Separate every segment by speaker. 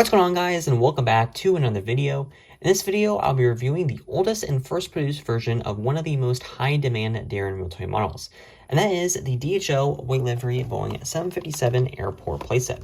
Speaker 1: What's going on, guys, and welcome back to another video. In this video, I'll be reviewing the oldest and first produced version of one of the most high-demand Daron Realtoy models, and that is the DHL Livery Boeing 757 Airport Playset.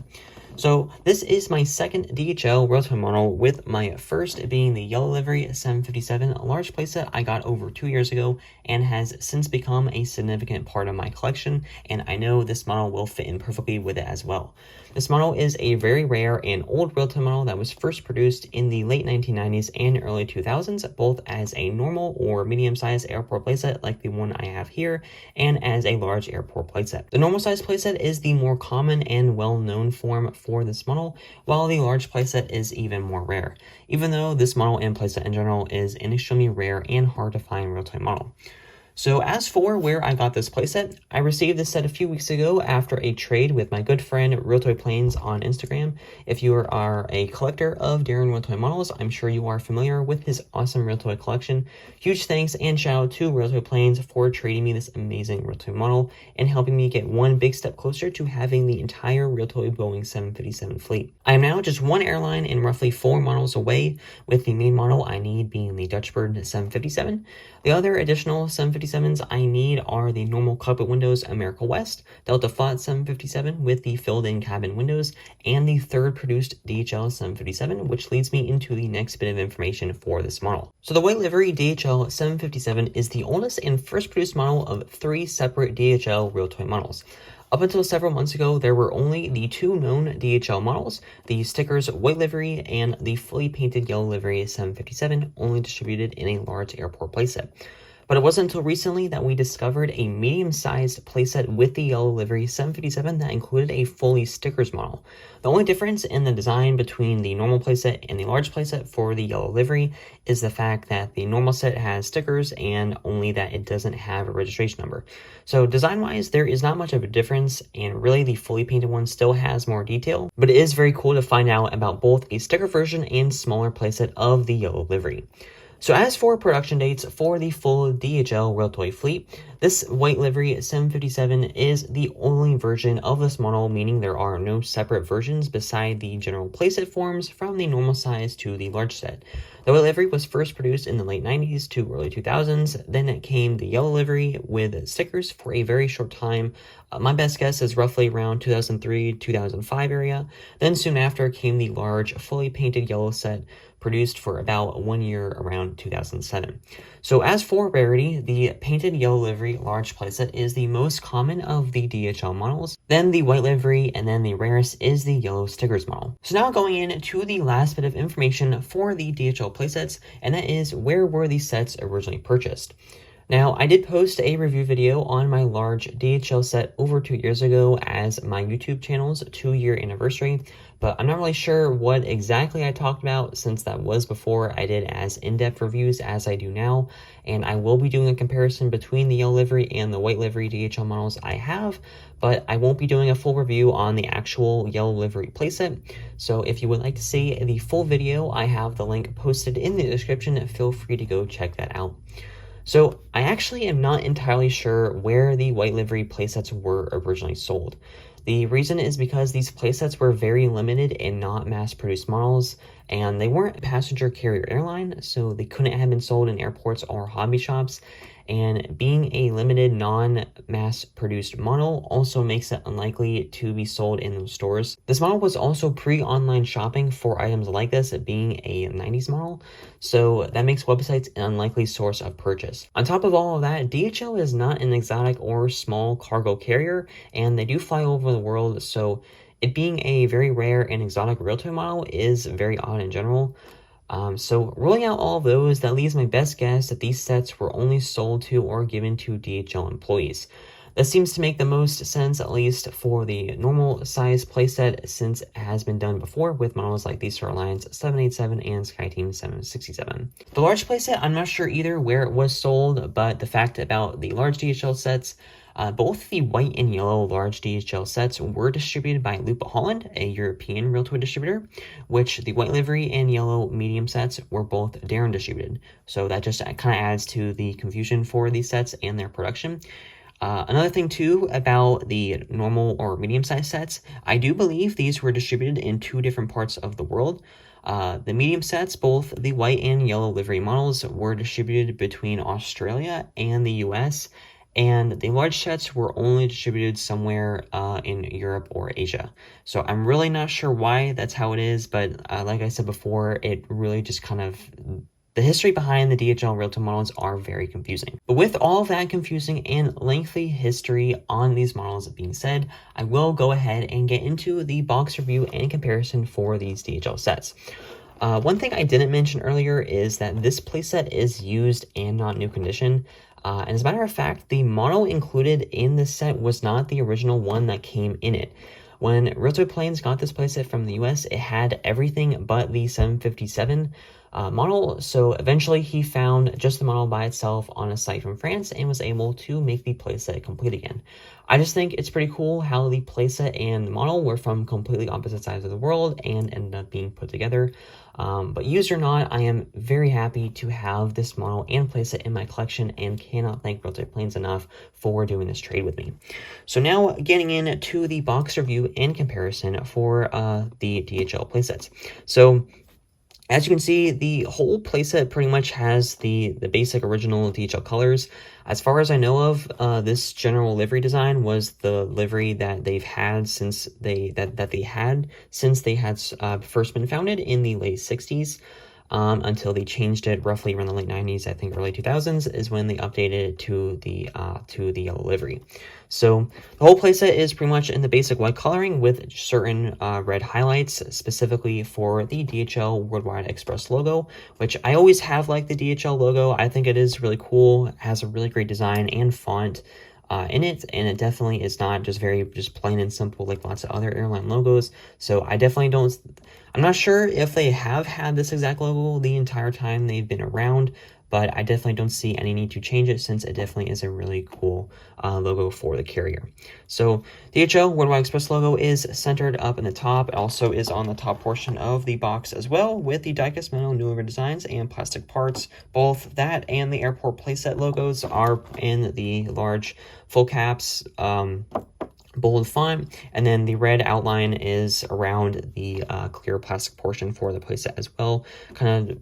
Speaker 1: So this is my second DHL Realtoy model, with my first being the yellow livery 757 large playset I got over 2 years ago and has since become a significant part of my collection, and I know this model will fit in perfectly with it as well. This model is a very rare and old Realtoy model that was first produced in the late 1990s and early 2000s, both as a normal or medium-sized airport playset like the one I have here, and as a large airport playset. The normal size playset is the more common and well-known form for this model, while the large playset is even more rare, even though this model and playset in general is an extremely rare and hard to find Realtoy model. So as for where I got this playset, I received this set a few weeks ago after a trade with my good friend Realtoy Planes on Instagram. If you are a collector of Daron Realtoy models, I'm sure you are familiar with his awesome Realtoy collection. Huge thanks and shout out to Realtoy Planes for trading me this amazing Realtoy model and helping me get one big step closer to having the entire Realtoy Boeing 757 fleet. I am now just one airline and roughly 4 models away, with the main model I need being the Dutchbird 757. The other additional 757s I need are the normal cockpit windows America West, Delta Flight 757 with the filled-in cabin windows, and the third produced DHL 757, which leads me into the next bit of information for this model. So the white livery DHL 757 is the oldest and first produced model of 3 separate DHL Realtoy models. Up until several months ago, there were only the 2 known DHL models, the stickers white livery and the fully painted yellow livery 757, only distributed in a large airport playset. But it wasn't until recently that we discovered a medium-sized playset with the yellow livery 757 that included a fully stickers model. The only difference in the design between the normal playset and the large playset for the yellow livery is the fact that the normal set has stickers and only that it doesn't have a registration number. So design-wise, there is not much of a difference, and really the fully painted one still has more detail, but it is very cool to find out about both a sticker version and smaller playset of the yellow livery. So as for production dates for the full DHL Realtoy fleet, this white livery 757 is the only version of this model, meaning there are no separate versions beside the general playset forms from the normal size to the large set. The white livery was first produced in the late 90s to early 2000s, then it came the yellow livery with stickers for a very short time. My best guess is roughly around 2003-2005 area. Then soon after came the large fully painted yellow set, produced for about 1 year around 2007. So as for rarity, the painted yellow livery large playset is the most common of the DHL models, then the white livery, and then the rarest is the yellow stickers model. So now going into the last bit of information for the DHL playsets, and that is, where were these sets originally purchased? Now, I did post a review video on my large DHL set over 2 years ago as my YouTube channel's 2-year anniversary, but I'm not really sure what exactly I talked about, since that was before I did as in-depth reviews as I do now, and I will be doing a comparison between the yellow livery and the white livery DHL models I have, but I won't be doing a full review on the actual yellow livery playset. So if you would like to see the full video, I have the link posted in the description. Feel free to go check that out. So I actually am not entirely sure where the white livery playsets were originally sold. The reason is because these playsets were very limited and not mass-produced models, and they weren't a passenger carrier airline, so they couldn't have been sold in airports or hobby shops. And being a limited non-mass-produced model also makes it unlikely to be sold in those stores. This model was also pre-online shopping for items like this, being a 90s model, so that makes websites an unlikely source of purchase. On top of all of that, DHL is not an exotic or small cargo carrier, and they do fly over the world, so it being a very rare and exotic Realtoy model is very odd in general. So ruling out all of those, that leaves my best guess that these sets were only sold to or given to DHL employees. This seems to make the most sense, at least for the normal size playset, since it has been done before with models like the Star Alliance 787 and SkyTeam 767. The large playset, I'm not sure either where it was sold, but the fact about the large DHL sets, both the white and yellow large DHL sets were distributed by Lupa Holland, a European Realtoy distributor, which the white livery and yellow medium sets were both Daron distributed. So that just kind of adds to the confusion for these sets and their production. Another thing too about the normal or medium-sized sets, I do believe these were distributed in 2 different parts of the world. The medium sets, both the white and yellow livery models, were distributed between Australia and the US, and the large sets were only distributed somewhere in Europe or Asia. So I'm really not sure why that's how it is, but like I said before, it really just kind of the history behind the DHL Realtoy models are very confusing. But with all of that confusing and lengthy history on these models being said, I will go ahead and get into the box review and comparison for these DHL sets. One thing I didn't mention earlier is that this playset is used and not new condition. And as a matter of fact, the model included in this set was not the original one that came in it. When Realtoy Planes got this playset from the US, it had everything but the 757 model, so eventually he found just the model by itself on a site from France and was able to make the playset complete again. I just think it's pretty cool how the playset and the model were from completely opposite sides of the world and ended up being put together. But used or not, I am very happy to have this model and playset in my collection and cannot thank Realtoy Planes enough for doing this trade with me. So now getting into the box review and comparison for the DHL playsets. So as you can see, the whole playset pretty much has the basic original DHL colors. As far as I know of, this general livery design was the livery that they've had since they had first been founded in the late 60s. Until they changed it roughly around the late 90s, I think early 2000s is when they updated it to the yellow livery. So the whole playset is pretty much in the basic white coloring with certain red highlights, specifically for the DHL Worldwide Express logo, which I always have liked the DHL logo. I think it is really cool, it has a really great design and font in it, and it definitely is not just plain and simple like lots of other airline logos. So I'm not sure if they have had this exact logo the entire time they've been around, but I definitely don't see any need to change it since it definitely is a really cool logo for the carrier. So DHL Worldwide Express logo is centered up in the top. It also is on the top portion of the box as well, with the diecast metal new livery designs and plastic parts. Both that and the Airport Playset logos are in the large full caps bold font, and then the red outline is around the clear plastic portion for the playset as well,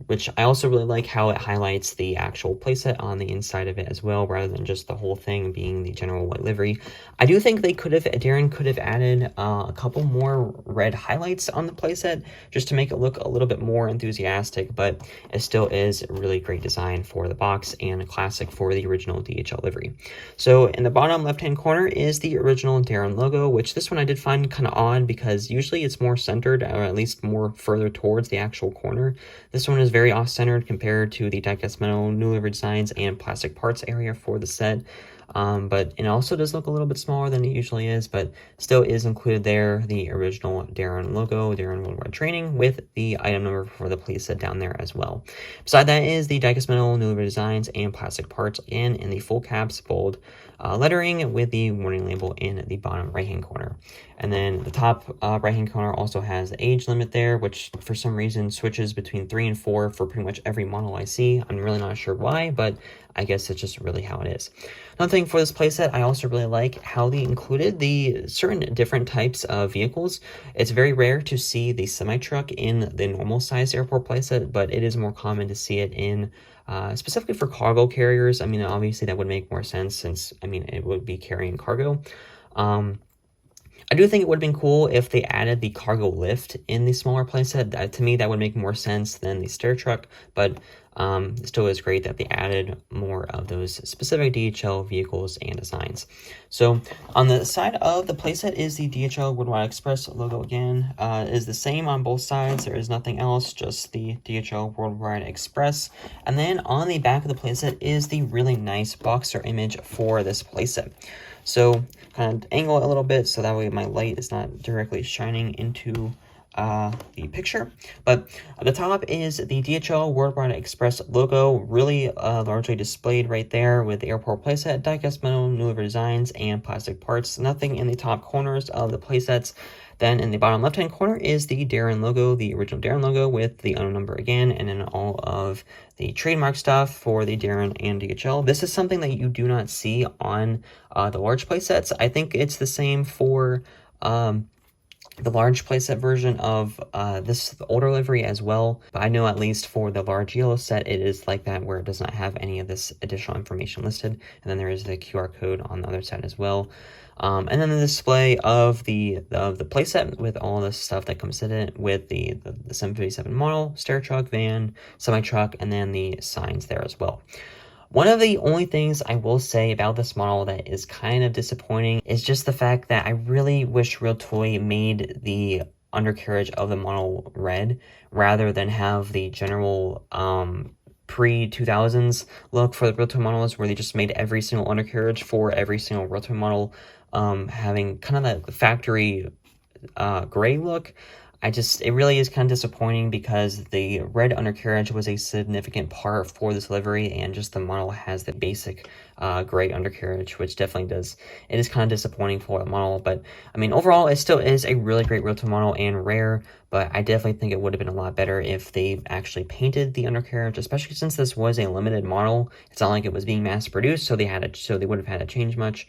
Speaker 1: which I also really like how it highlights the actual playset on the inside of it as well, rather than just the whole thing being the general white livery. I do think Daron could have added a couple more red highlights on the playset just to make it look a little bit more enthusiastic, but it still is a really great design for the box and a classic for the original DHL livery. So in the bottom left hand corner is the original Daron logo, which this one I did find kind of odd because usually it's more centered, or at least more further towards the actual corner. This one is very off-centered compared to the diecast metal new livery designs and plastic parts area for the set. But it also does look a little bit smaller than it usually is, but still is included there, the original Daron logo, Daron Worldwide Training, with the item number for the playset down there as well. Beside that is the diecast metal new livery designs and plastic parts again in the full caps bold lettering with the warning label in the bottom right hand corner. And then the top right hand corner also has the age limit there, which for some reason switches between 3 and 4 for pretty much every model I see. I'm really not sure why, but I guess it's just really how it is. Another thing for this playset, I also really like how they included the certain different types of vehicles. It's very rare to see the semi-truck in the normal size airport playset, but it is more common to see it in specifically for cargo carriers. I mean, obviously that would make more sense since, I mean, it would be carrying cargo. I do think it would have been cool if they added the cargo lift in the smaller playset. To me, that would make more sense than the stair truck, but it still is great that they added more of those specific DHL vehicles and designs. So on the side of the playset is the DHL Worldwide Express logo again. Is the same on both sides. There is nothing else, just the DHL Worldwide Express. And then on the back of the playset is the really nice boxer image for this playset. So kind of angle it a little bit so that way my light is not directly shining into the picture, but at the top is the DHL Worldwide Express logo, really largely displayed right there with the Airport Playset, diecast metal, new livery designs, and plastic parts. Nothing in the top corners of the playsets. Then in the bottom left-hand corner is the Daron logo, the original Daron logo with the unknown number again, and then all of the trademark stuff for the Daron and DHL. This is something that you do not see on the large playsets. I think it's the same for the large playset version of this older livery as well, but I know at least for the large yellow set it is like that, where it does not have any of this additional information listed, and then there is the QR code on the other side as well. And then the display of the playset with all the stuff that comes in it, with the 757 model, stair truck, van, semi truck, and then the signs there as well. One of the only things I will say about this model that is kind of disappointing is just the fact that I really wish Realtoy made the undercarriage of the model red rather than have the general pre-2000s look for the Realtoy models, where they just made every single undercarriage for every single Realtoy model having kind of that factory gray look. It really is kind of disappointing, because the red undercarriage was a significant part for this livery, and just the model has the basic gray undercarriage, which definitely does. It is kind of disappointing for the model, but I mean, overall, it still is a really great Realtoy model and rare, but I definitely think it would have been a lot better if they actually painted the undercarriage, especially since this was a limited model. It's not like it was being mass produced, so they would have had to change much.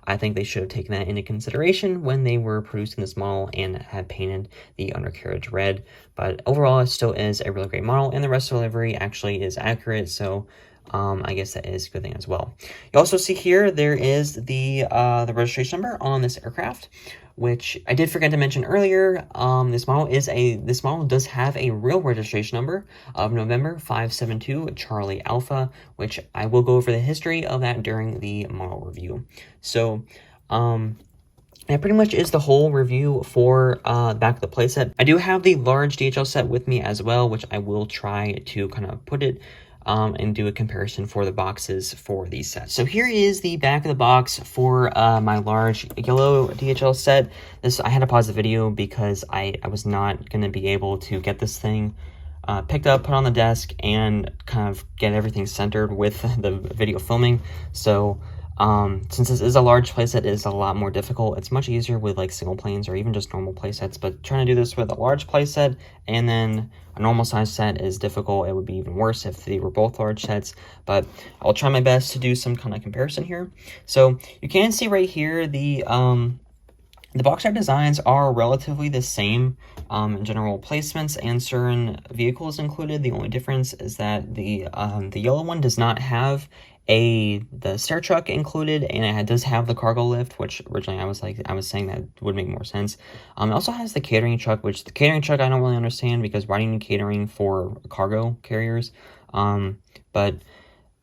Speaker 1: I think they should have taken that into consideration when they were producing this model and had painted the undercarriage red. But overall, it still is a really great model, and the rest of the livery actually is accurate, so I guess that is a good thing as well. You also see here there is the registration number on this aircraft, which I did forget to mention earlier. This model does have a real registration number of November 572 Charlie Alpha, which I will go over the history of that during the model review. So, that pretty much is the whole review for back of the playset. I do have the large DHL set with me as well, which I will try to kind of put it and do a comparison for the boxes for these sets. So here is the back of the box for my large yellow DHL set. I had to pause the video because I was not going to be able to get this thing picked up, put on the desk, and kind of get everything centered with the video filming. So since this is a large playset, it is a lot more difficult. It's much easier with like single planes or even just normal playsets, but trying to do this with a large playset and then a normal size set is difficult. It would be even worse if they were both large sets, but I'll try my best to do some kind of comparison here. So you can see right here the box art designs are relatively the same in general placements and certain vehicles included. The only difference is that the yellow one does not have the stair truck included, and it does have the cargo lift, which originally I was saying that would make more sense. It also has the catering truck, which the catering truck I don't really understand, because why do you need catering for cargo carriers? But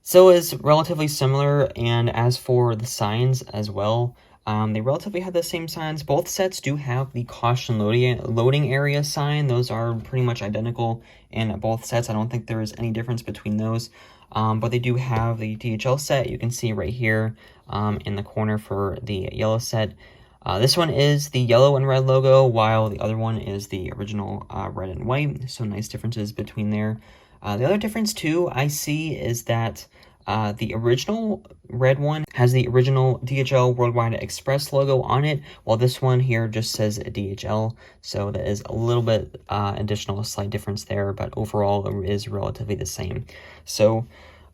Speaker 1: still is relatively similar. And as for the signs as well, they relatively have the same signs. Both sets do have the caution loading area sign. Those are pretty much identical in both sets. I don't think there is any difference between those. But they do have the DHL set. You can see right here in the corner for the yellow set. This one is the yellow and red logo, while the other one is the original red and white. So nice differences between there. The other difference too I see is that the original red one has the original DHL Worldwide Express logo on it, while this one here just says DHL. So that is a little bit additional slight difference there, but overall it is relatively the same. So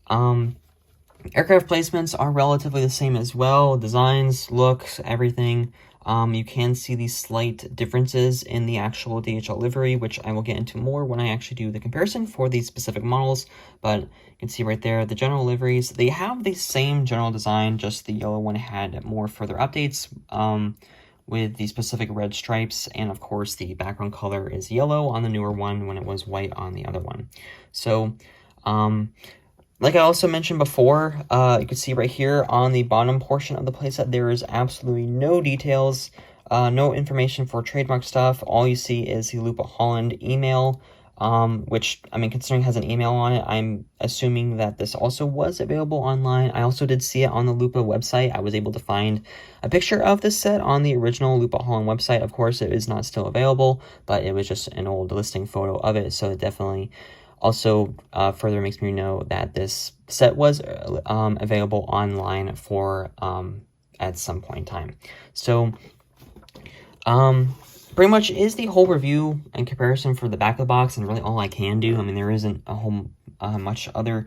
Speaker 1: aircraft placements are relatively the same as well. Designs, looks, everything. You can see these slight differences in the actual DHL livery, which I will get into more when I actually do the comparison for these specific models. But you can see right there, the general liveries, they have the same general design, just the yellow one had more further updates with the specific red stripes. And of course, the background color is yellow on the newer one when it was white on the other one. So, like I also mentioned before, you can see right here on the bottom portion of the playset, there is absolutely no details, no information for trademark stuff. All you see is the Loop of Holland email which, I mean, considering it has an email on it, I'm assuming that this also was available online. I also did see it on the Lupa website. I was able to find a picture of this set on the original Lupa Hauling website. Of course, it is not still available, but it was just an old listing photo of it, so it definitely also further makes me know that this set was available online for at some point in time. So, pretty much is the whole review and comparison for the back of the box, and really all I can do. I mean, there isn't a whole much other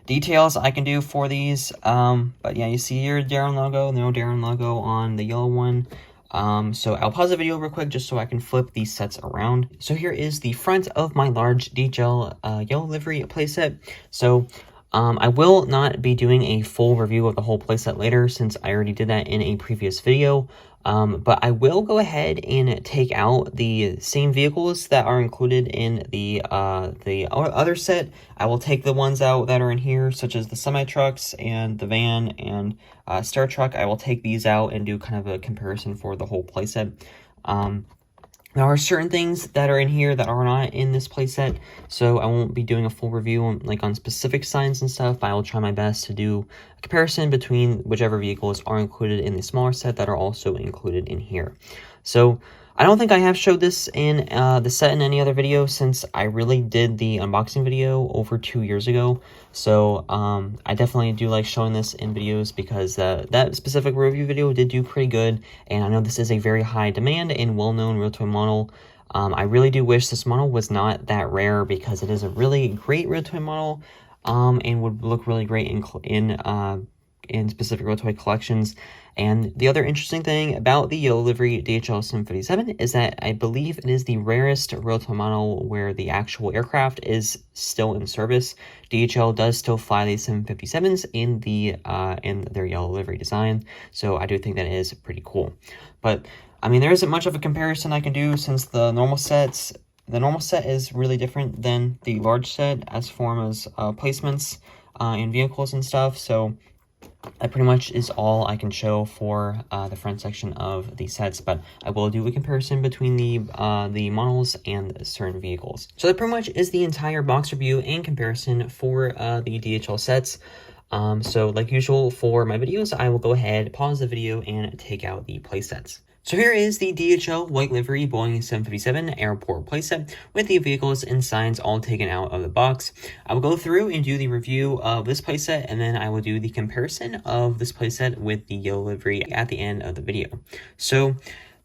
Speaker 1: details I can do for these. But yeah, you see here Daron logo, no Daron logo on the yellow one. So I'll pause the video real quick just so I can flip these sets around. So here is the front of my large DHL yellow livery playset. So I will not be doing a full review of the whole playset later, since I already did that in a previous video. But I will go ahead and take out the same vehicles that are included in the other set. I will take the ones out that are in here, such as the semi-trucks and the van and Star Truck. I will take these out and do kind of a comparison for the whole playset. There are certain things that are in here that are not in this playset, so I won't be doing a full review on specific signs and stuff, but I will try my best to do a comparison between whichever vehicles are included in the smaller set that are also included in here. So I don't think I have showed this in the set in any other video, since I really did the unboxing video over 2 years ago. So I definitely do like showing this in videos, because that specific review video did do pretty good, and I know this is a very high demand and well-known Realtoy model. I really do wish this model was not that rare, because it is a really great Realtoy model, and would look really great in specific Realtoy collections. And the other interesting thing about the yellow livery DHL 757 is that I believe it is the rarest Realtoy model where the actual aircraft is still in service. DHL does still fly these 757s in their yellow livery design, so I do think that is pretty cool. But I mean, there isn't much of a comparison I can do, since the normal set is really different than the large set as far as placements in vehicles and stuff. So that pretty much is all I can show for the front section of the sets, but I will do a comparison between the models and certain vehicles. So that pretty much is the entire box review and comparison for the DHL sets. So like usual for my videos, I will go ahead, pause the video, and take out the playsets. So here is the DHL white livery Boeing 757 Airport Playset with the vehicles and signs all taken out of the box. I will go through and do the review of this playset, and then I will do the comparison of this playset with the yellow livery at the end of the video. So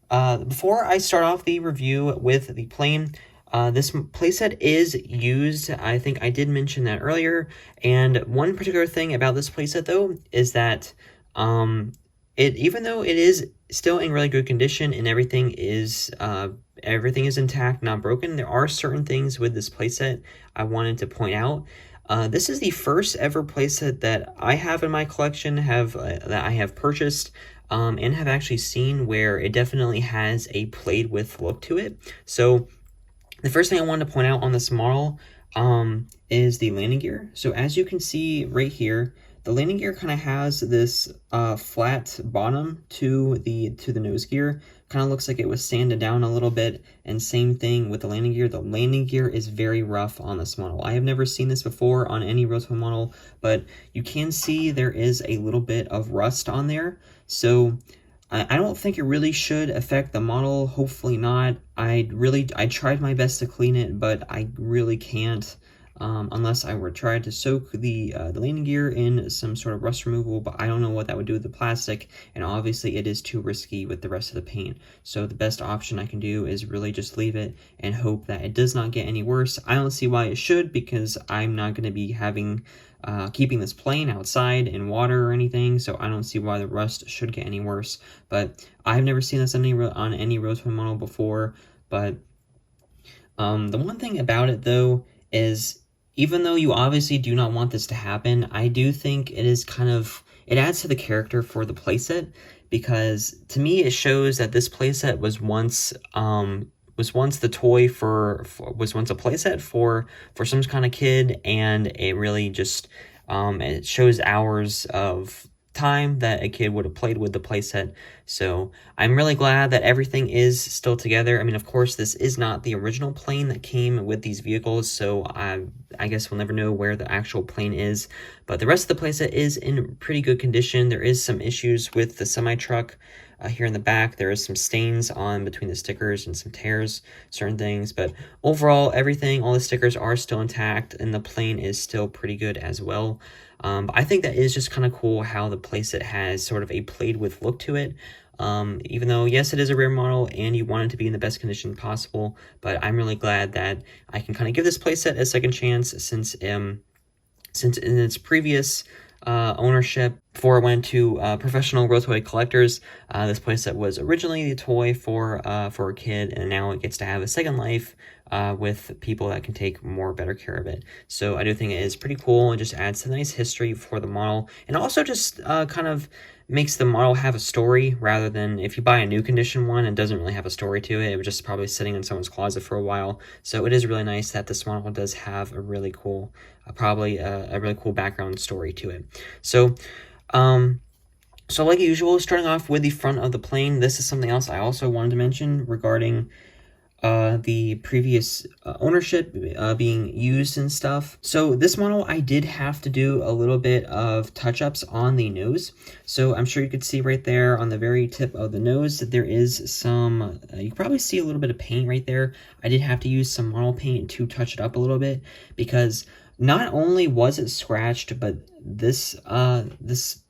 Speaker 1: before I start off the review with the plane, this playset is used. I think I did mention that earlier. And one particular thing about this playset, though, is that even though it is still in really good condition and everything is intact, not broken, there are certain things with this playset I wanted to point out. This is the first ever playset that I have in my collection, that I have purchased and have actually seen, where it definitely has a played with look to it. So the first thing I wanted to point out on this model is the landing gear. So as you can see right here, the landing gear kind of has this flat bottom to the nose gear. Kind of looks like it was sanded down a little bit, and same thing with the landing gear. The landing gear is very rough on this model. I have never seen this before on any Realtoy model, but you can see there is a little bit of rust on there. So I don't think it really should affect the model. Hopefully not. I tried my best to clean it, but I really can't. Unless I were trying to soak the landing gear in some sort of rust removal, but I don't know what that would do with the plastic, and obviously it is too risky with the rest of the paint. So the best option I can do is really just leave it and hope that it does not get any worse. I don't see why it should, because I'm not going to be keeping this plane outside in water or anything, so I don't see why the rust should get any worse. But I've never seen this on any Realtoy model before. But the one thing about it, though, is even though you obviously do not want this to happen, I do think it adds to the character for the playset, because to me it shows that this playset was once the toy was once a playset for some kind of kid, and it really just it shows hours of time that a kid would have played with the playset. So I'm really glad that everything is still together. I mean, of course, this is not the original plane that came with these vehicles, so I guess we'll never know where the actual plane is, but the rest of the playset is in pretty good condition. There is some issues with the semi-truck. Here in the back, there is some stains on between the stickers and some tears, certain things, but overall, everything, all the stickers are still intact, and the plane is still pretty good as well. But I think that is just kind of cool how the playset has sort of a played with look to it. Even though, yes, it is a rare model and you want it to be in the best condition possible, but I'm really glad that I can kind of give this playset a second chance since in its previous ownership, before it went to professional Realtoy collectors, this playset was originally the toy for a kid, and now it gets to have a second life with people that can take better care of it. So I do think it is pretty cool and just adds a nice history for the model, and also just kind of makes the model have a story, rather than if you buy a new condition one and doesn't really have a story to it, it was just probably sitting in someone's closet for a while. So it is really nice that this model does have a really cool, probably a really cool background story to it. So so like usual, starting off with the front of the plane, this is something else I also wanted to mention regarding the previous ownership being used and stuff. So this model, I did have to do a little bit of touch-ups on the nose. So I'm sure you could see right there on the very tip of the nose that there is some, you can probably see a little bit of paint right there. I did have to use some model paint to touch it up a little bit, because not only was it scratched, but this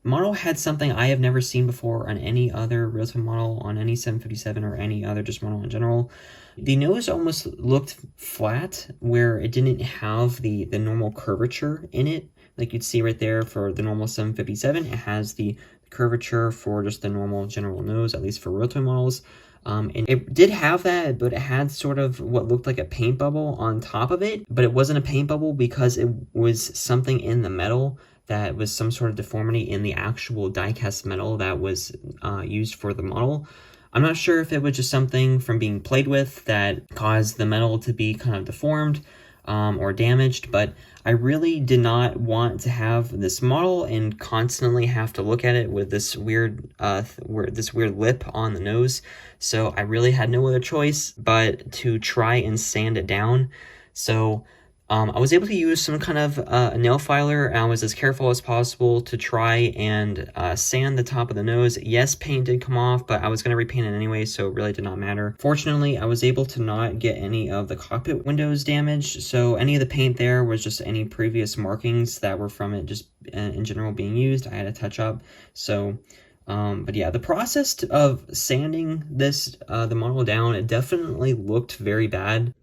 Speaker 1: model had something I have never seen before on any other Realtoy model, on any 757 or any other just model in general. The nose almost looked flat, where it didn't have the normal curvature in it. Like you'd see right there for the normal 757, it has the curvature for just the normal general nose, at least for Realtoy models. And it did have that, but it had sort of what looked like a paint bubble on top of it, but it wasn't a paint bubble because it was something in the metal that was some sort of deformity in the actual die-cast metal that was used for the model. I'm not sure if it was just something from being played with that caused the metal to be kind of deformed or damaged, but I really did not want to have this model and constantly have to look at it with this weird lip on the nose. So I really had no other choice but to try and sand it down. So I was able to use some kind of nail filer, and I was as careful as possible to try and sand the top of the nose. Yes, paint did come off, but I was going to repaint it anyway, so it really did not matter. Fortunately, I was able to not get any of the cockpit windows damaged, so any of the paint there was just any previous markings that were from it just in general being used. I had to touch up. So but yeah, the process of sanding this the model down, it definitely looked very bad.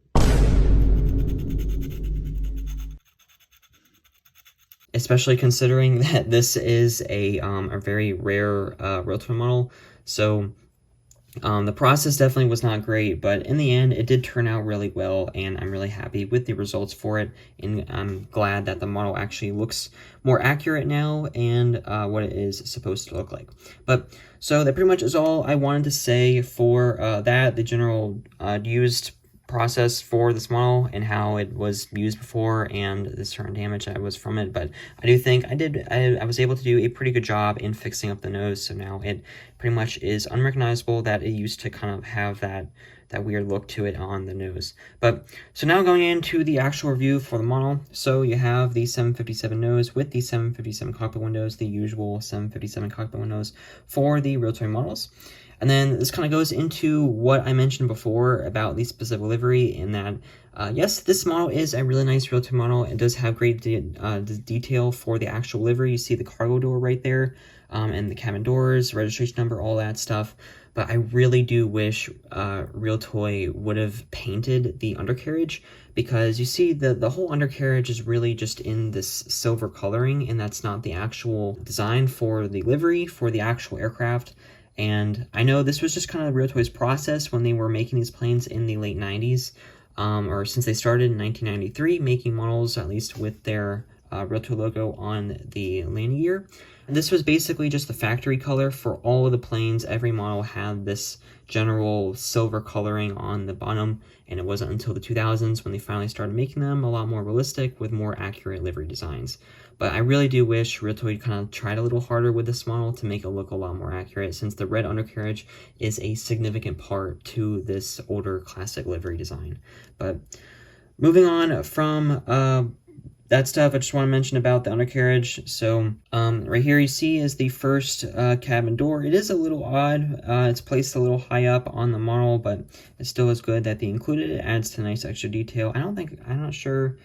Speaker 1: Especially considering that this is a very rare Realtoy model. So the process definitely was not great, but in the end, it did turn out really well, and I'm really happy with the results for it, and I'm glad that the model actually looks more accurate now and what it is supposed to look like. But so that pretty much is all I wanted to say for the general used process for this model and how it was used before and the certain damage that was from it. But I do think I was able to do a pretty good job in fixing up the nose, so now it pretty much is unrecognizable that it used to kind of have that weird look to it on the nose. But so now going into the actual review for the model. So you have the 757 nose with the 757 cockpit windows, the usual 757 cockpit windows for the Realtoy models. And then this kind of goes into what I mentioned before about the specific livery, in that, yes, this model is a really nice Realtoy model. It does have great detail for the actual livery. You see the cargo door right there, and the cabin doors, registration number, all that stuff. But I really do wish Realtoy would have painted the undercarriage, because you see the whole undercarriage is really just in this silver coloring, and that's not the actual design for the livery for the actual aircraft. And I know this was just kind of Realtoy's process when they were making these planes in the late 90s, or since they started in 1993 making models, at least with their Realtoy logo on the landing gear. And this was basically just the factory color for all of the planes. Every model had this general silver coloring on the bottom, and it wasn't until the 2000s when they finally started making them a lot more realistic with more accurate livery designs. But I really do wish Realtoy kind of tried a little harder with this model to make it look a lot more accurate, since the red undercarriage is a significant part to this older classic livery design. But moving on from that stuff, I just want to mention about the undercarriage. So right here you see is the first cabin door. It is a little odd. It's placed a little high up on the model, but it still is good that they included it. It adds to nice extra detail. I'm not sure.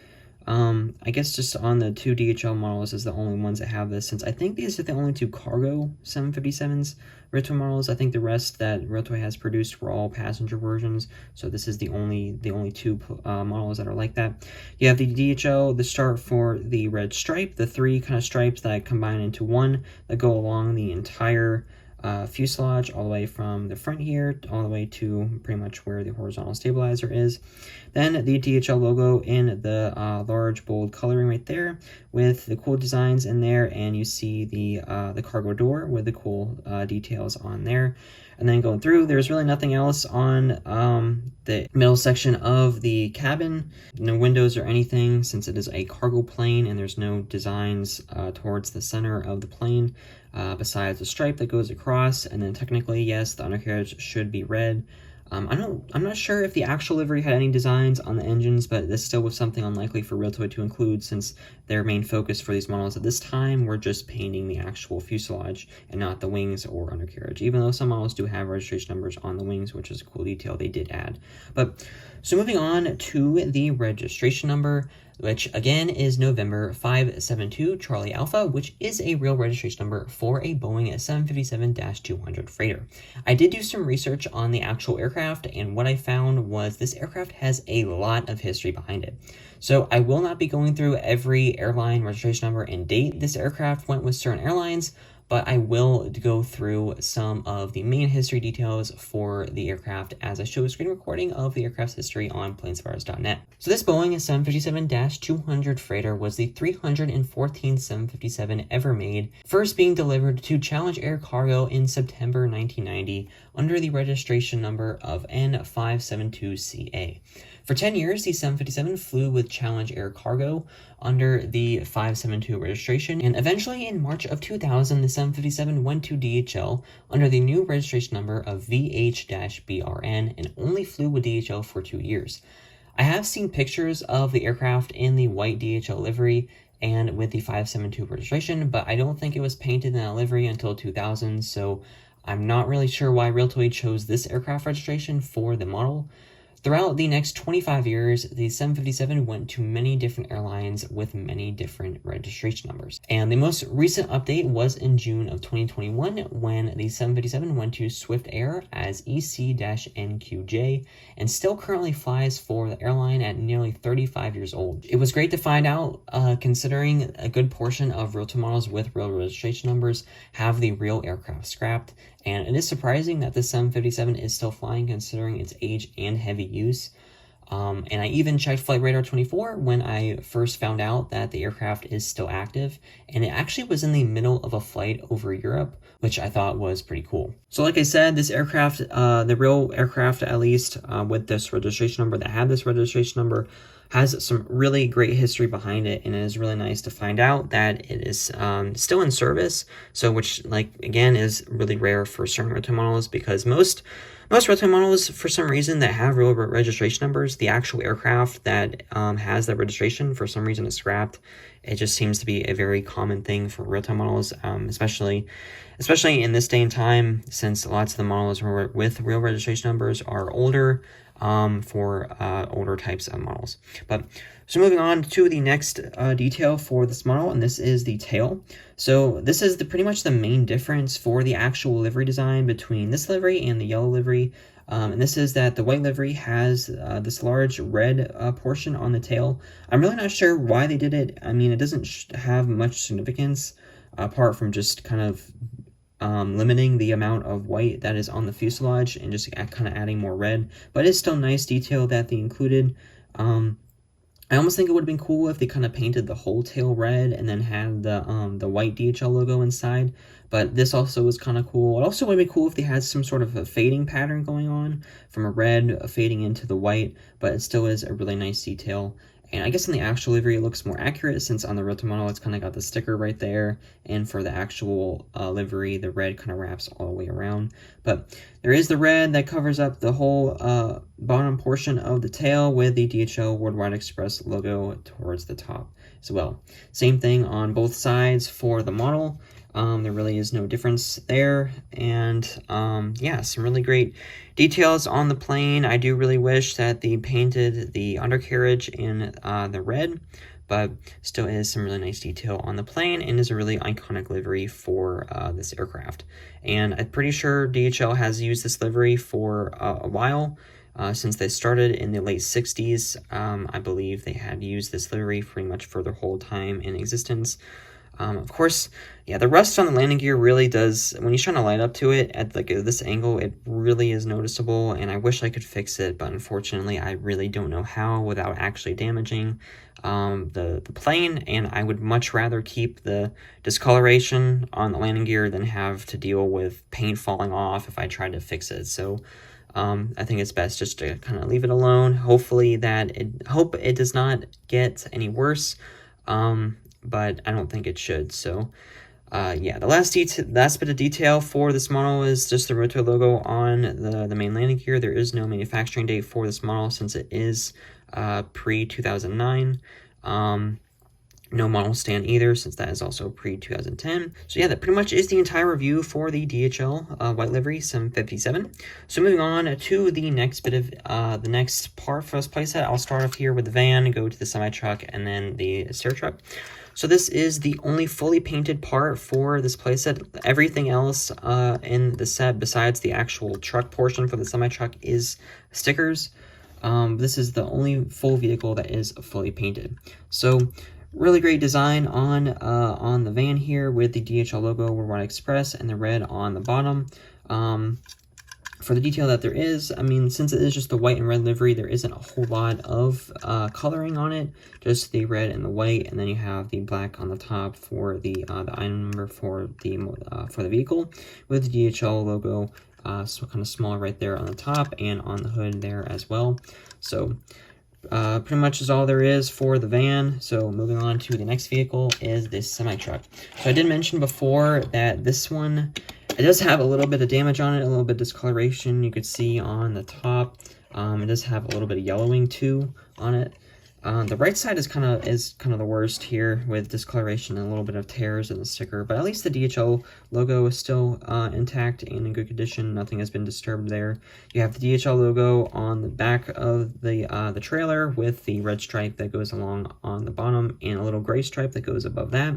Speaker 1: I guess just on the 2 DHL models is the only ones that have this, since I think these are the only 2 cargo 757s Realtoy models. I think the rest that Realtoy has produced were all passenger versions, so this is the only 2 models that are like that. You have the DHL, the start for the red stripe, the 3 kind of stripes that combine into one that go along the entire fuselage, all the way from the front here all the way to pretty much where the horizontal stabilizer is. Then the DHL logo in the large bold coloring right there with the cool designs in there, and you see the cargo door with the cool details on there. And then going through, there's really nothing else on the middle section of the cabin. No windows or anything, since it is a cargo plane, and there's no designs towards the center of the plane besides the stripe that goes across. And then technically, yes, the undercarriage should be red. I'm not sure if the actual livery had any designs on the engines, but this still was something unlikely for Realtoy to include, since their main focus for these models at this time were just painting the actual fuselage and not the wings or undercarriage, even though some models do have registration numbers on the wings, which is a cool detail they did add. But so moving on to the registration number, which again is November 572 Charlie Alpha, which is a real registration number for a Boeing 757-200 freighter. I did do some research on the actual aircraft, and what I found was this aircraft has a lot of history behind it. So I will not be going through every airline registration number and date this aircraft went with certain airlines, but I will go through some of the main history details for the aircraft as I show a screen recording of the aircraft's history on planesafari.net. So this Boeing 757-200 freighter was the 314th 757 ever made, first being delivered to Challenge Air Cargo in September 1990 under the registration number of N572CA. For 10 years, the 757 flew with Challenge Air Cargo under the 572 registration, and eventually in March of 2000, the 757 went to DHL under the new registration number of VH-BRN and only flew with DHL for 2 years. I have seen pictures of the aircraft in the white DHL livery and with the 572 registration, but I don't think it was painted in that livery until 2000, so I'm not really sure why Realtoy chose this aircraft registration for the model. Throughout the next 25 years, the 757 went to many different airlines with many different registration numbers. And the most recent update was in June of 2021 when the 757 went to Swift Air as EC-NQJ and still currently flies for the airline at nearly 35 years old. It was great to find out, considering a good portion of Realtoy models with real registration numbers have the real aircraft scrapped. And it is surprising that the 757 is still flying considering its age and heavy use. And I even checked Flight Radar 24 when I first found out that the aircraft is still active, and it actually was in the middle of a flight over Europe, which I thought was pretty cool. So like I said, this aircraft, the real aircraft at least, with this registration number, that had this registration number, has some really great history behind it, and it is really nice to find out that it is still in service. So which, like, again, is really rare for certain Realtoy models, because most Realtoy models, for some reason, that have real registration numbers, the actual aircraft that has that registration, for some reason is scrapped. It just seems to be a very common thing for Realtoy models, especially in this day and time, since lots of the models with real registration numbers are older, for older types of models. But so moving on to the next detail for this model, and this is the tail. So this is pretty much the main difference for the actual livery design between this livery and the yellow livery. And this is that the white livery has this large red portion on the tail. I'm really not sure why they did it. I mean, it doesn't have much significance apart from just kind of limiting the amount of white that is on the fuselage and just kind of adding more red, but it's still nice detail that they included. I almost think it would have been cool if they kind of painted the whole tail red and then had the white DHL logo inside. But this also was kind of cool. It also would be cool if they had some sort of a fading pattern going on from a red fading into the white, but it still is a really nice detail. And I guess in the actual livery, it looks more accurate since on the Realtoy model, it's kind of got the sticker right there. And for the actual livery, the red kind of wraps all the way around. But there is the red that covers up the whole bottom portion of the tail with the DHL Worldwide Express logo towards the top as well. Same thing on both sides for the model. There really is no difference there. And yeah, some really great details on the plane. I do really wish that they painted the undercarriage in the red, but still is some really nice detail on the plane and is a really iconic livery for this aircraft. And I'm pretty sure DHL has used this livery for a while. Since they started in the late 60s, I believe they had used this livery pretty much for their whole time in existence. Of course, yeah, the rust on the landing gear really does, when you shine a light up to it at like this angle, it really is noticeable, and I wish I could fix it, but unfortunately, I really don't know how without actually damaging the plane, and I would much rather keep the discoloration on the landing gear than have to deal with paint falling off if I tried to fix it. So I think it's best just to kind of leave it alone. Hopefully hope it does not get any worse. But I don't think it should. So, yeah, the last bit of detail for this model is just the Realtoy logo on the main landing gear. There is no manufacturing date for this model since it is pre-2009. No model stand either, since that is also pre-2010. So yeah, that pretty much is the entire review for the DHL white livery 757. So moving on to the next bit of the next part for this playset, I'll start off here with the van, go to the semi-truck, and then the stair truck. So this is the only fully painted part for this playset. Everything else in the set, besides the actual truck portion for the semi-truck, is stickers. This is the only full vehicle that is fully painted. So really great design on the van here with the DHL logo, Worldwide Express, and the red on the bottom. For the detail that there is, I mean, since it is just the white and red livery, there isn't a whole lot of coloring on it, just the red and the white, and then you have the black on the top for the item number for the vehicle, with the DHL logo, so kind of small right there on the top and on the hood there as well. So pretty much is all there is for the van. So moving on to the next vehicle is this semi-truck. So I did mention before that this one, it does have a little bit of damage on it, a little bit of discoloration you could see on the top. It does have a little bit of yellowing too on it. The right side is kind of the worst here with discoloration and a little bit of tears in the sticker, but at least the DHL logo is still intact and in good condition. Nothing has been disturbed there. You have the DHL logo on the back of the trailer with the red stripe that goes along on the bottom and a little gray stripe that goes above that.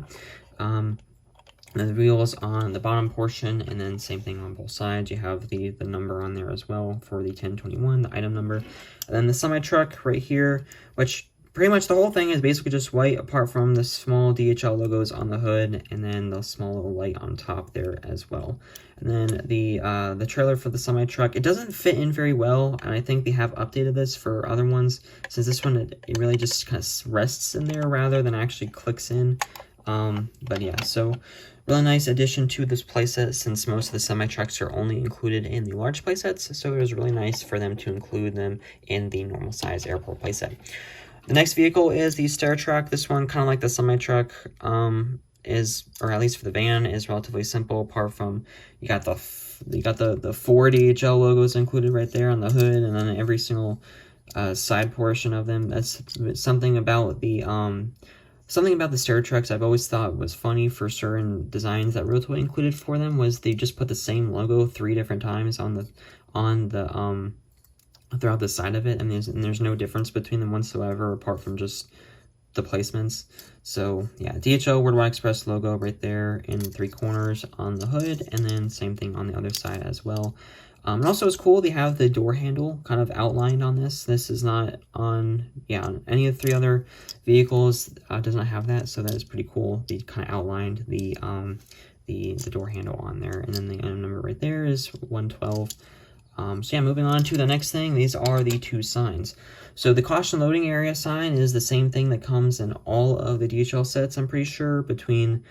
Speaker 1: And the wheels on the bottom portion, and then same thing on both sides. You have the number on there as well for the 1021, the item number. And then the semi-truck right here, which pretty much the whole thing is basically just white apart from the small DHL logos on the hood and then the small little light on top there as well. And then the trailer for the semi-truck, it doesn't fit in very well, and I think they have updated this for other ones, since this one, it really just kind of rests in there rather than actually clicks in. But yeah, so really nice addition to this playset, since most of the semi-trucks are only included in the large playsets, so it was really nice for them to include them in the normal size airport playset. The next vehicle is the stair truck. This one, kind of like the semi-truck, or at least for the van, is relatively simple, apart from you got the 4 DHL logos included right there on the hood, and then every single side portion of them. That's something about the stair trucks I've always thought was funny for certain designs that Realtoy included for them, was they just put the same logo 3 different times on the throughout the side of it, and there's no difference between them whatsoever apart from just the placements. So yeah, DHL Worldwide Express logo right there in 3 corners on the hood, and then same thing on the other side as well. And also it's cool they have the door handle kind of outlined on this. This is not on any of the 3 other vehicles, does not have that, so that is pretty cool. They kind of outlined the door handle on there, and then the item number right there is 112. So yeah, moving on to the next thing, these are the two signs. So the caution loading area sign is the same thing that comes in all of the DHL sets, I'm pretty sure, between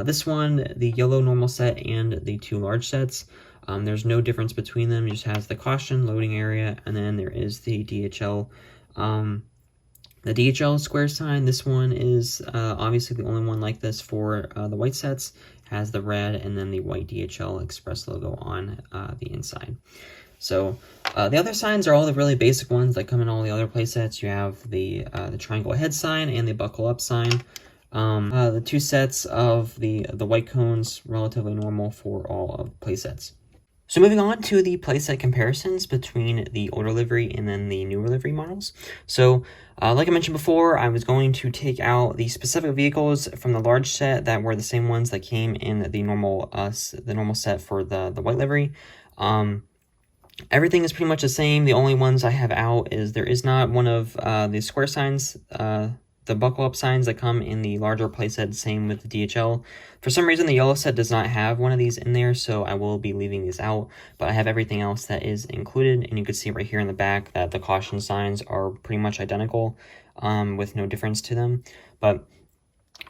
Speaker 1: this one, the yellow normal set, and the two large sets. There's no difference between them, it just has the caution loading area, and then there is the DHL square sign. This one is obviously the only one like this for the white sets, has the red and then the white DHL Express logo on the inside. So the other signs are all the really basic ones that come in all the other playsets. You have the triangle head sign and the buckle up sign. The two sets of the white cones, relatively normal for all of playsets. So moving on to the playset comparisons between the older livery and then the newer livery models. So like I mentioned before, I was going to take out the specific vehicles from the large set that were the same ones that came in the normal set for the white livery. Everything is pretty much the same. The only ones I have out is there is not one of the square signs, the buckle up signs that come in the larger playset, same with the DHL. For some reason, the yellow set does not have one of these in there, so I will be leaving these out, but I have everything else that is included, and you can see right here in the back that the caution signs are pretty much identical, with no difference to them. But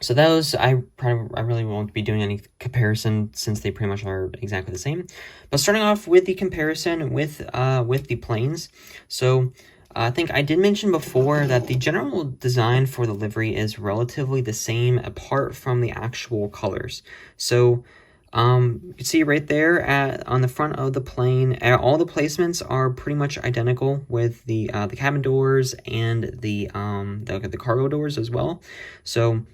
Speaker 1: so those, I really won't be doing any comparison since they pretty much are exactly the same. But starting off with the comparison with the planes. So I think I did mention before that the general design for the livery is relatively the same apart from the actual colors. So you can see right there on the front of the plane, all the placements are pretty much identical with the cabin doors and the cargo doors as well. So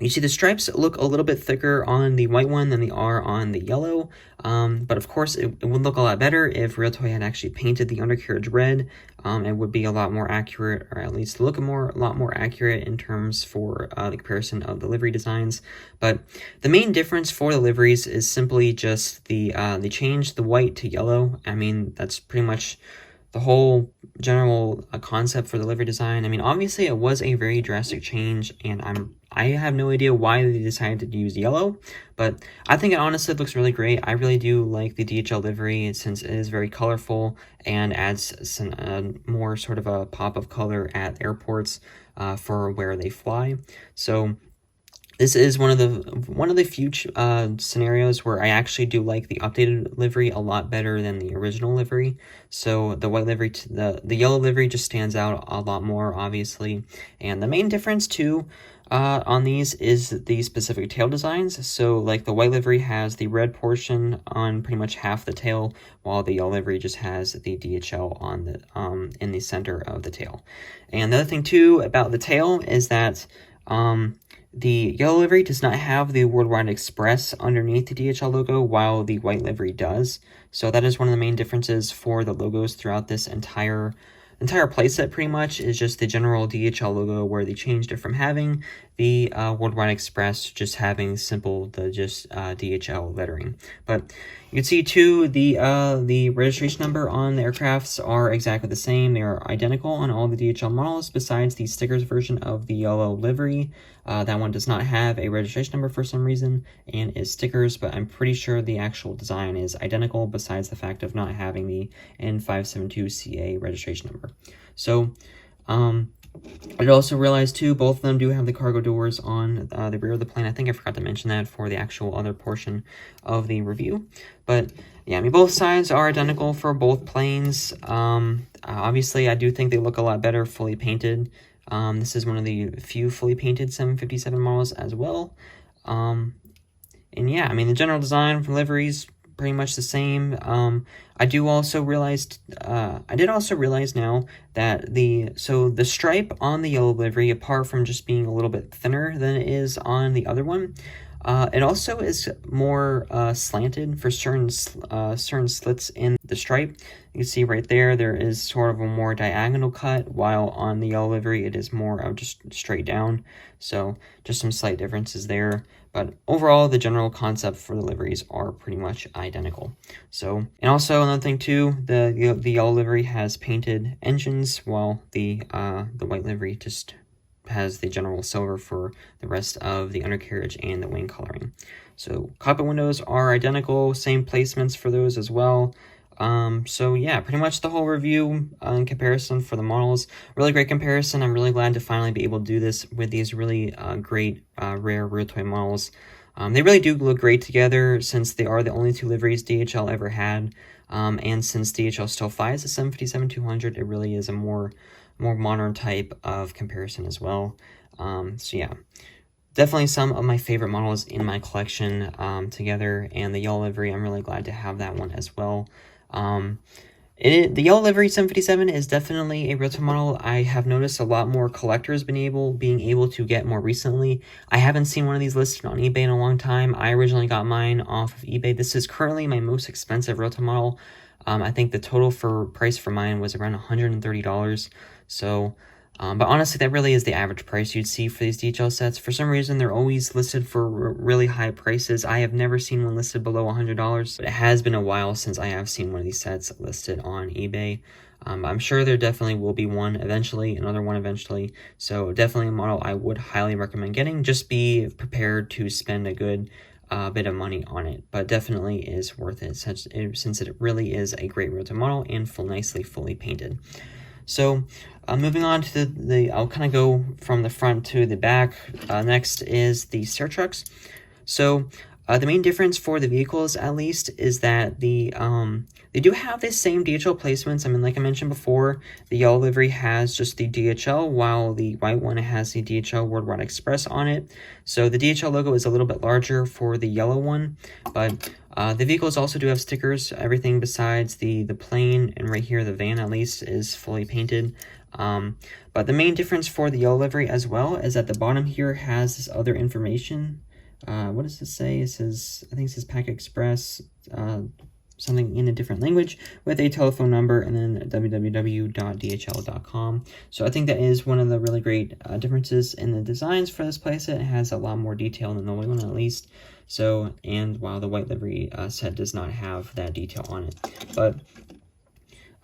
Speaker 1: you see the stripes look a little bit thicker on the white one than they are on the yellow, but of course it would look a lot better if Realtoy had actually painted the undercarriage red. It would be a lot more accurate, or at least look a lot more accurate in terms for the comparison of the livery designs. But the main difference for the liveries is simply just they changed the white to yellow. I mean, that's pretty much the whole general concept for the livery design. I mean, obviously it was a very drastic change, and I have no idea why they decided to use yellow, but I think it honestly looks really great. I really do like the DHL livery since it is very colorful and adds some more sort of a pop of color at airports for where they fly. So this is one of the few scenarios where I actually do like the updated livery a lot better than the original livery. So the white livery, the yellow livery just stands out a lot more, obviously. And the main difference too on these is the specific tail designs. So like the white livery has the red portion on pretty much half the tail, while the yellow livery just has the DHL on the in the center of the tail. And the other thing too about the tail is that the yellow livery does not have the Worldwide Express underneath the DHL logo, while the white livery does. So that is one of the main differences for the logos throughout this entire playset. Pretty much is just the general DHL logo, where they changed it from having the Worldwide Express just having simple DHL lettering. But you can see too the registration number on the aircrafts are exactly the same. They are identical on all the DHL models, besides the stickers version of the yellow livery. That one does not have a registration number for some reason and is stickers, but I'm pretty sure the actual design is identical, besides the fact of not having the N572CA registration number. So I also realized too, both of them do have the cargo doors on the rear of the plane. I think I forgot to mention that for the actual other portion of the review. But yeah, I mean, both sides are identical for both planes. Obviously, I do think they look a lot better fully painted. This is one of the few fully painted 757 models as well. And yeah, I mean, the general design for liveries pretty much the same. I did also realize now that the stripe on the yellow livery, apart from just being a little bit thinner than it is on the other one, it also is more slanted for certain slits in the stripe. You can see right there is sort of a more diagonal cut, while on the yellow livery it is more of just straight down. So just some slight differences there. But overall, the general concept for the liveries are pretty much identical. So, and also another thing too, the yellow livery has painted engines, while the white livery just has the general silver for the rest of the undercarriage and the wing coloring. So cockpit windows are identical, same placements for those as well. So yeah, pretty much the whole review in comparison for the models. Really great comparison. I'm really glad to finally be able to do this with these really great rare Realtoy models. They really do look great together since they are the only two liveries DHL ever had. And since DHL still flies the 757-200, it really is a more modern type of comparison as well. So yeah, definitely some of my favorite models in my collection together, and the yellow livery, I'm really glad to have that one as well. The yellow livery 757 is definitely a Realtoy model I have noticed a lot more collectors being able to get more recently. I haven't seen one of these listed on eBay in a long time. I originally got mine off of eBay. This is currently my most expensive Realtoy model. I think the total price for mine was around $130. So, but honestly, that really is the average price you'd see for these DHL sets. For some reason, they're always listed for really high prices. I have never seen one listed below $100, but it has been a while since I have seen one of these sets listed on eBay. I'm sure there definitely will be one eventually, another one eventually. So definitely a model I would highly recommend getting. Just be prepared to spend a good bit of money on it, but definitely is worth it since it really is a great Realtoy model and nicely fully painted. So moving on to I'll kind of go from the front to the back. Next is the stair trucks. So the main difference for the vehicles, at least, is that they do have the same DHL placements. I mean, like I mentioned before, the yellow livery has just the DHL, while the white one has the DHL Worldwide Express on it. So the DHL logo is a little bit larger for the yellow one, but the vehicles also do have stickers. Everything besides the plane and right here, the van at least, is fully painted. But the main difference for the yellow livery as well is that the bottom here has this other information. What does this say? It says, I think it says Pack Express, something in a different language, with a telephone number, and then www.dhl.com. So I think that is one of the really great differences in the designs for this playset. It has a lot more detail than the white one, at least. So, and while the white livery set does not have that detail on it. But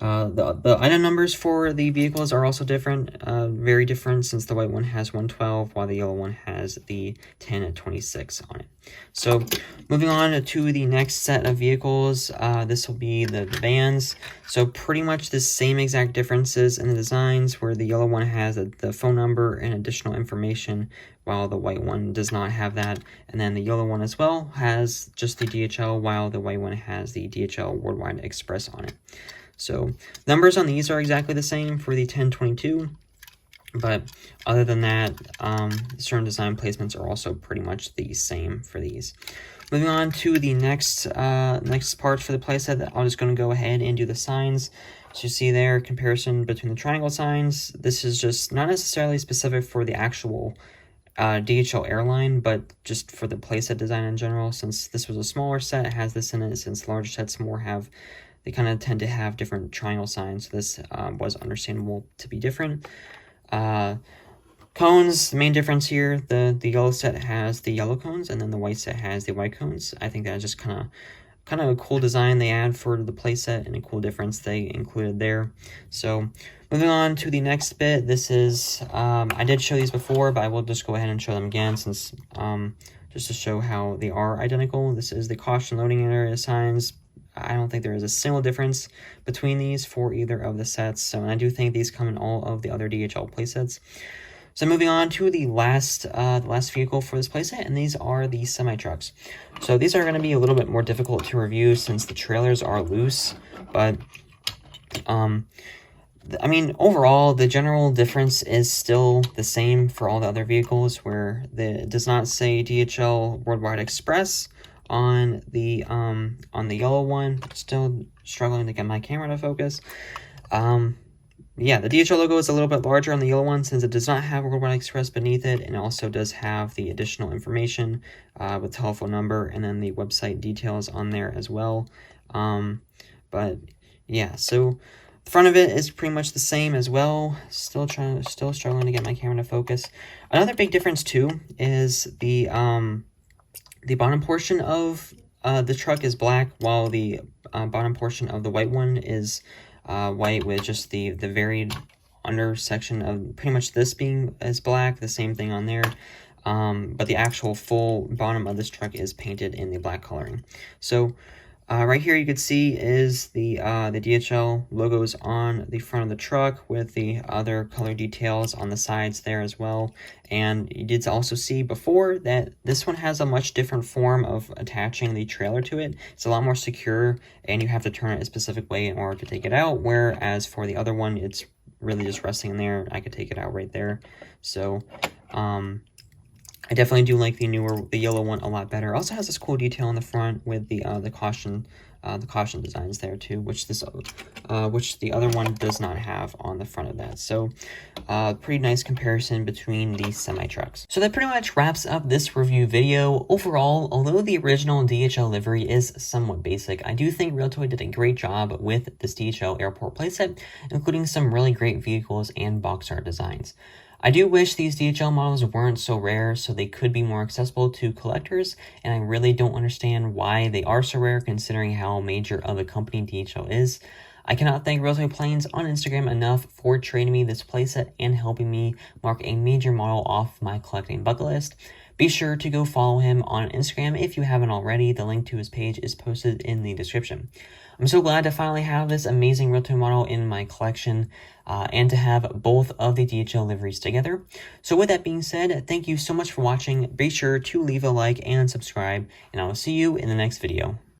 Speaker 1: the item numbers for the vehicles are also different, very different, since the white one has 112, while the yellow one has the 1026 on it. So moving on to the next set of vehicles, this will be the vans. So pretty much the same exact differences in the designs, where the yellow one has the phone number and additional information, while the white one does not have that. And then the yellow one as well has just the DHL, while the white one has the DHL Worldwide Express on it. So numbers on these are exactly the same for the 1022, but other than that, certain design placements are also pretty much the same for these. Moving on to the next parts for the playset, I'm just going to go ahead and do the signs. So you see there, comparison between the triangle signs. This is just not necessarily specific for the actual DHL airline, but just for the playset design in general. Since this was a smaller set, it has this in it. Since larger sets they kind of tend to have different triangle signs. So this was understandable to be different. Cones, the main difference here, the yellow set has the yellow cones, and then the white set has the white cones. I think that's just kind of a cool design they add for the playset, and a cool difference they included there. So moving on to the next bit, this is, I did show these before, but I will just go ahead and show them again, since just to show how they are identical. This is the caution loading area signs. I don't think there is a single difference between these for either of the sets. So, and I do think these come in all of the other DHL playsets. So moving on to the last vehicle for this playset, and these are the semi-trucks. So these are going to be a little bit more difficult to review since the trailers are loose, but I mean, overall, the general difference is still the same for all the other vehicles, where it does not say DHL Worldwide Express on the yellow one. Still struggling to get my camera to focus. Yeah, the DHL logo is a little bit larger on the yellow one, since it does not have Worldwide Express beneath it, and also does have the additional information with telephone number and then the website details on there as well. But yeah, so the front of it is pretty much the same as well. Still struggling to get my camera to focus. Another big difference too is the bottom portion of the truck is black, while the bottom portion of the white one is white, with just the very under section of pretty much this being as black, the same thing on there. But the actual full bottom of this truck is painted in the black coloring. So Right here you can see is the DHL logos on the front of the truck with the other color details on the sides there as well. And you did also see before that this one has a much different form of attaching the trailer to it. It's a lot more secure, and you have to turn it a specific way in order to take it out, whereas for the other one, it's really just resting in there. I could take it out right there. So, I definitely do like the yellow one a lot better. It also has this cool detail on the front with the caution designs there too, which the other one does not have on the front of that. So, pretty nice comparison between these semi-trucks. So that pretty much wraps up this review video. Overall, although the original DHL livery is somewhat basic, I do think Realtoy did a great job with this DHL Airport Playset, including some really great vehicles and box art designs. I do wish these DHL models weren't so rare so they could be more accessible to collectors, and I really don't understand why they are so rare considering how major of a company DHL is. I cannot thank Realtoy Planes on Instagram enough for trading me this playset and helping me mark a major model off my collecting bucket list. Be sure to go follow him on Instagram if you haven't already. The link to his page is posted in the description. I'm so glad to finally have this amazing Realtoy model in my collection and to have both of the DHL liveries together. So with that being said, thank you so much for watching. Be sure to leave a like and subscribe, and I will see you in the next video.